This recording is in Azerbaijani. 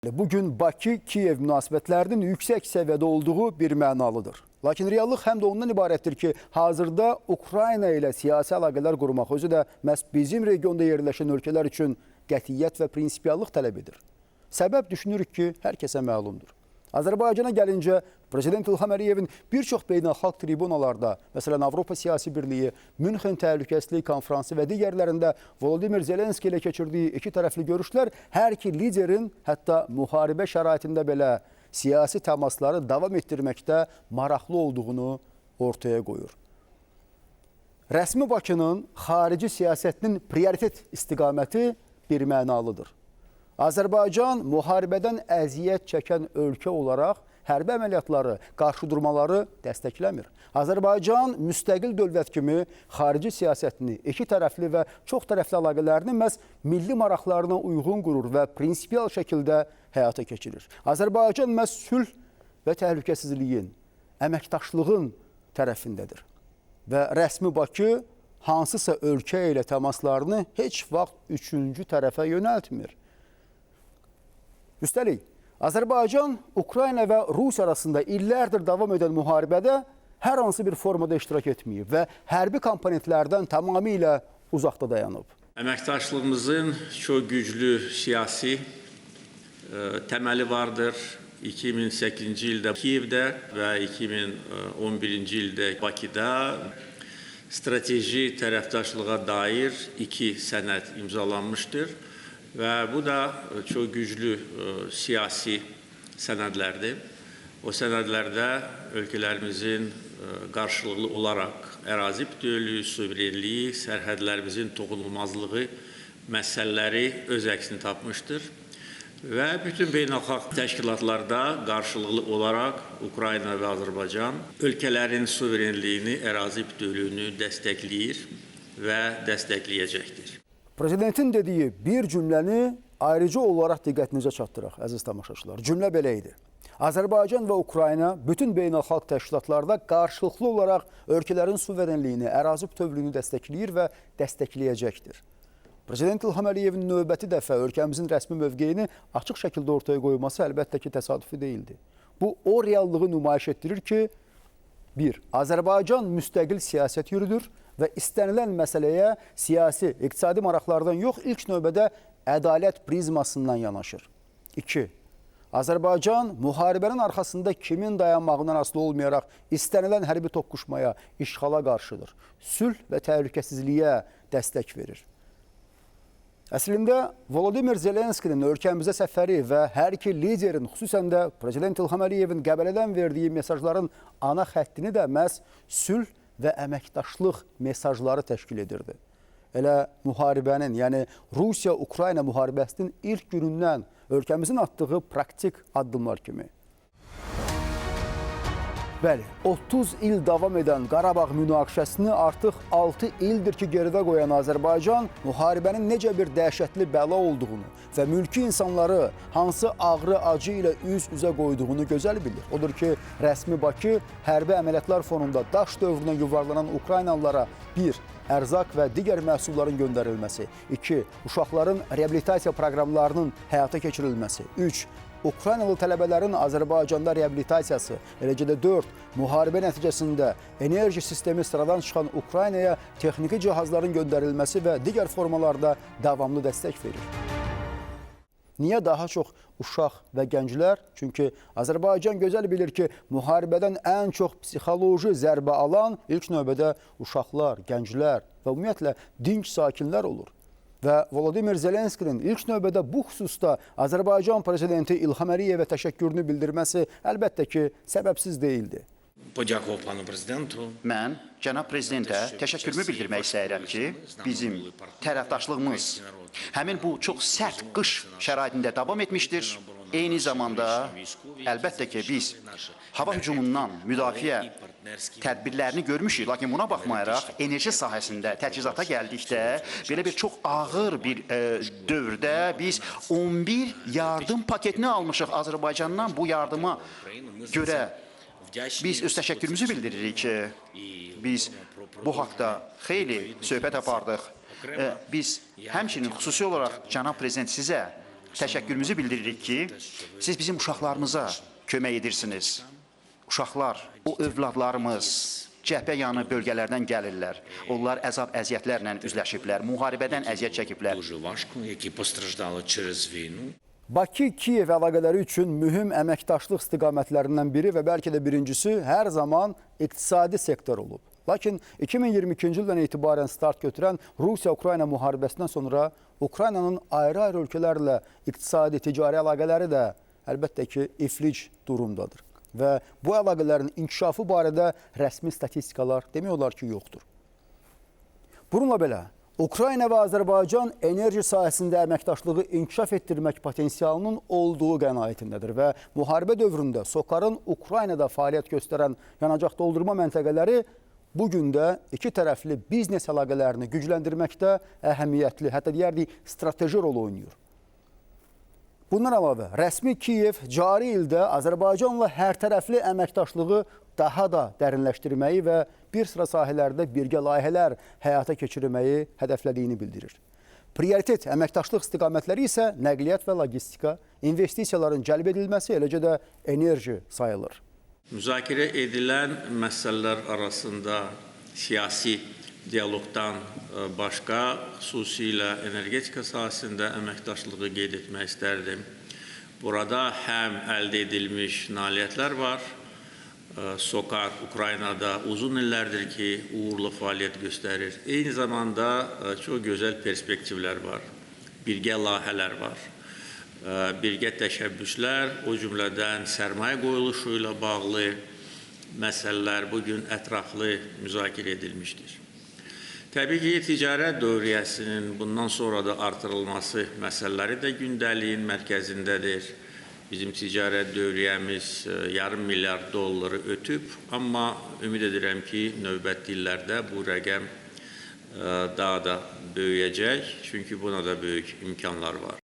Bugün Bakı-Kiyev münasibətlərinin yüksək səviyyədə olduğu bir mənalıdır. Lakin reallıq həm də ondan ibarətdir ki, hazırda Ukrayna ilə siyasi əlaqələr qurmaq özü də məhz bizim regionda yerləşən ölkələr üçün qətiyyət və prinsipiallıq tələb edir. Səbəb düşünürük ki, hər kəsə məlumdur. Azərbaycana gəlincə, Prezident İlham Əliyevin bir çox beynəlxalq tribunalarda, məsələn, Avropa Siyasi Birliyi, Münxen Təhlükəsizlik Konfransı və digərlərində Volodimir Zelenski ilə keçirdiyi iki tərəfli görüşlər hər iki liderin hətta müharibə şəraitində belə siyasi təmasları davam etdirməkdə maraqlı olduğunu ortaya qoyur. Rəsmi Bakının xarici siyasətinin prioritet istiqaməti bir mənalıdır. Azərbaycan müharibədən əziyyət çəkən ölkə olaraq hərbi əməliyyatları, qarşıdurmaları dəstəkləmir. Azərbaycan müstəqil dövlət kimi xarici siyasətini, iki tərəfli və çox tərəfli əlaqələrini məhz milli maraqlarına uyğun qurur və prinsipial şəkildə həyata keçirir. Azərbaycan məhz sülh və təhlükəsizliyin, əməkdaşlığın tərəfindədir. Və rəsmi Bakı hansısa ölkə ilə təmaslarını heç vaxt üçüncü tərəfə yönəltmir. Üstəlik, Azərbaycan, Ukrayna və Rusiya arasında illərdir davam edən müharibədə hər hansı bir formada iştirak etməyib və hərbi komponentlərdən tamamilə uzaqda dayanıb. Əməkdaşlığımızın çox güclü siyasi təməli vardır. 2008-ci ildə Kiyevdə və 2011-ci ildə Bakıda strateji tərəfdaşlığa dair iki sənəd imzalanmışdır. Və bu da çox güclü siyasi sənədlərdir. O sənədlərdə ölkələrimizin qarşılıqlı olaraq ərazi bütövlüyü, suverenliyi, sərhədlərimizin toxunulmazlığı məsələləri öz əksini tapmışdır. Və bütün beynəlxalq təşkilatlarda qarşılıqlı olaraq Ukrayna və Azərbaycan ölkələrin suverenliyini, ərazi bütövlüyünü dəstəkləyir və dəstəkləyəcəkdir. Prezidentin dediyi bir cümləni ayrıca olaraq diqqətinizə çatdıraq, əziz tamaşaçılar. Cümlə belə idi. Azərbaycan və Ukrayna bütün beynəlxalq təşkilatlarda qarşılıqlı olaraq ölkələrin suverenliyini, ərazi bütövlüyünü dəstəkləyir və dəstəkləyəcəkdir. Prezident İlham Əliyevin növbəti dəfə ölkəmizin rəsmi mövqeyini açıq şəkildə ortaya qoyması əlbəttə ki, təsadüfi deyildi. Bu, o reallığı nümayiş etdirir ki, 1. Azərbaycan müstəqil siyasət yürüdür və istənilən məsələyə siyasi, iqtisadi maraqlardan yox, ilk növbədə ədalət prizmasından yanaşır. 2. Azərbaycan müharibənin arxasında kimin dayanmağından asılı olmayaraq istənilən hərbi toqquşmaya, işğala qarşıdır. Sülh və təhlükəsizliyə dəstək verir. Əslində, Volodimir Zelenskinin ölkəmizə səfəri və hər iki liderin, xüsusən də Prezident İlham Əliyevin Qəbələdən verdiyi mesajların ana xəttini də məhz sülh və əməkdaşlıq mesajları təşkil edirdi. Elə müharibənin, yəni Rusiya-Ukrayna müharibəsinin ilk günündən ölkəmizin atdığı praktik addımlar kimi. Bəli, 30 il davam edən Qarabağ münaqişəsini artıq 6 ildir ki, geridə qoyan Azərbaycan müharibənin necə bir dəhşətli bəla olduğunu və mülki insanları hansı ağrı acı ilə üz-üzə qoyduğunu gözəl bilir. Odur ki, rəsmi Bakı hərbi əməliyyatlar fonunda daş dövrünə yuvarlanan Ukraynalılara 1. Ərzaq və digər məhsulların göndərilməsi, 2. Uşaqların reabilitasiya proqramlarının həyata keçirilməsi, 3. Ukraynalı tələbələrin Azərbaycanda reabilitasiyası, eləcə də 4. Müharibə nəticəsində enerji sistemi sıradan çıxan Ukraynaya texniki cihazların göndərilməsi və digər formalarda davamlı dəstək verir. Niyə daha çox uşaq və gənclər? Çünki Azərbaycan gözəl bilir ki, müharibədən ən çox psixoloji zərbə alan ilk növbədə uşaqlar, gənclər və ümumiyyətlə dinc sakinlər olur. Və Volodimir Zelenskinin ilk növbədə bu xüsusda Azərbaycan prezidenti İlham Əliyevə təşəkkürünü bildirməsi əlbəttə ki, səbəbsiz deyildi. Mən cənab prezidentə təşəkkürümü bildirmək istəyirəm ki, bizim tərəfdaşlığımız həmin bu çox sərt qış şəraitində davam etmişdir. Eyni zamanda əlbəttə ki, biz hava hücumundan müdafiə tədbirlərini görmüşük, lakin buna baxmayaraq enerji sahəsində təchizata gəldikdə belə bir çox ağır bir dövrdə biz 11 yardım paketini almışıq Azərbaycandan. Bu yardıma görə biz öz təşəkkürümüzü bildiririk ki, biz bu haqda xeyli söhbət apardıq. Biz həmçinin xüsusi olaraq cənab prezident sizə təşəkkürümüzü bildiririk ki, siz bizim uşaqlarımıza kömək edirsiniz. Uşaqlar, o övladlarımız cəbhə yanı bölgələrdən gəlirlər. Onlar əzab-əziyyətlərlə üzləşiblər, müharibədən əziyyət çəkiblər. Дуже важко, які постраждали через війну. Bakı-Kiyev əlaqələri üçün mühüm əməkdaşlıq istiqamətlərindən biri və bəlkə də birincisi hər zaman iqtisadi sektor olub. Lakin 2022-ci ildən etibarən start götürən Rusiya-Ukrayna müharibəsindən sonra Ukraynanın ayrı-ayrı ölkələrlə iqtisadi, ticari əlaqələri də əlbəttə ki, iflic durumdadır. Və bu əlaqələrin inkişafı barədə rəsmi statistikalar demək olar ki, yoxdur. Bununla belə, Ukrayna və Azərbaycan enerji sahəsində əməkdaşlığı inkişaf etdirmək potensialının olduğu qənaətindədir və müharibə dövründə SOCAR-ın Ukraynada fəaliyyət göstərən yanacaq doldurma məntəqələri bugün də iki tərəfli biznes əlaqələrini gücləndirməkdə əhəmiyyətli, hətta deyərdik, strateji rol oynayır. Bundan əlavə, rəsmi Kiyev cari ildə Azərbaycanla hərtərəfli əməkdaşlığı daha da dərinləşdirməyi və bir sıra sahələrdə birgə layihələr həyata keçirməyi hədəflədiyini bildirir. Prioritet əməkdaşlıq istiqamətləri isə nəqliyyat və logistika, investisiyaların cəlb edilməsi, eləcə də enerji sayılır. Müzakirə edilən məsələlər arasında siyasi dialoqdan başqa, xüsusilə energetika sahəsində əməkdaşlığı qeyd etmək istərdim. Burada həm əldə edilmiş nailiyyətlər var. SOCAR Ukraynada uzun illərdir ki, uğurlu fəaliyyət göstərir. Eyni zamanda çox gözəl perspektivlər var, birgə layihələr var, birgə təşəbbüslər, o cümlədən sərmayə qoyuluşu ilə bağlı məsələlər bugün ətraflı müzakirə edilmişdir. Təbii ki, ticarət dövriyyəsinin bundan sonra da artırılması məsələləri də gündəliyin mərkəzindədir. Bizim ticarət dövriyyəmiz $500 milyard ötüb, amma ümid edirəm ki, növbəti illərdə bu rəqəm daha da böyüyəcək, çünki buna da böyük imkanlar var.